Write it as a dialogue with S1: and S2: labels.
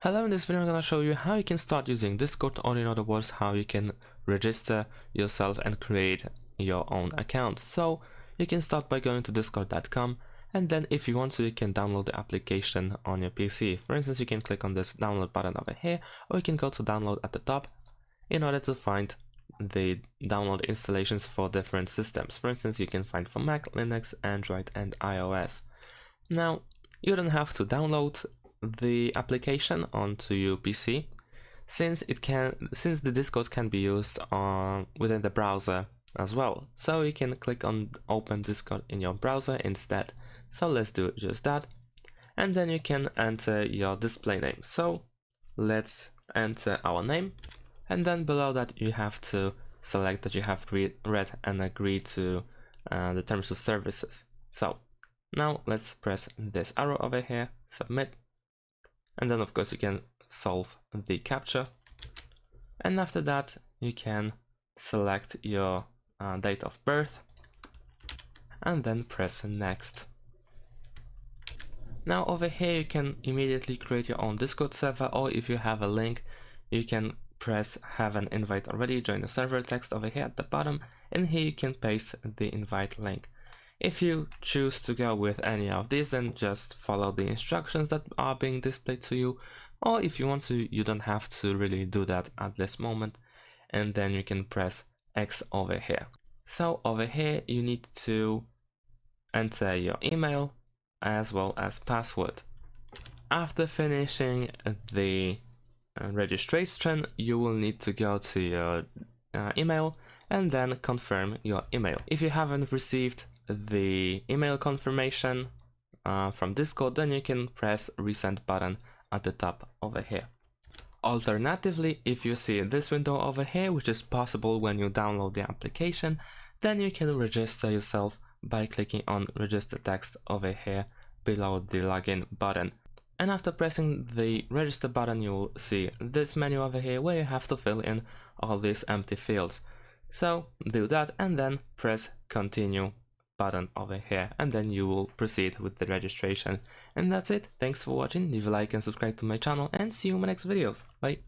S1: Hello, in this video I'm going to show you how you can start using Discord, or in other words how you can register yourself and create your own account. So you can start by going to discord.com, and then if you want to you can download the application on your PC. For instance, you can click on this download button over here, or you can go to download at the top in order to find the download installations for different systems. For instance, you can find for Mac, Linux, Android and iOS. Now you don't have to download the application onto your PC, since the Discord can be used within the browser as well. So you can click on open Discord in your browser instead. So let's do just that, and then you can enter your display name. So let's enter our name, and then below that you have to select that you have read and agreed to the terms of services. So now let's press this arrow over here, submit. And then of course you can solve the captcha, and after that you can select your date of birth and then press next. Now over here you can immediately create your own Discord server, or if you have a link you can press have an invite already, join the server text over here at the bottom, and here you can paste the invite link. If you choose to go with any of these, then just follow the instructions that are being displayed to you, or if you want to, you don't have to really do that at this moment, and then you can press X over here. So over here you need to enter your email as well as password. After finishing the registration, you will need to go to your email and then confirm your email. If you haven't received the email confirmation from Discord, then you can press resend button at the top over here. Alternatively, if you see this window over here, which is possible when you download the application, then you can register yourself by clicking on register text over here below the login button. And after pressing the register button, you will see this menu over here where you have to fill in all these empty fields. So do that and then press continue button over here, and then you will proceed with the registration. And that's it. Thanks for watching. Leave a like and subscribe to my channel, and see you in my next videos. Bye.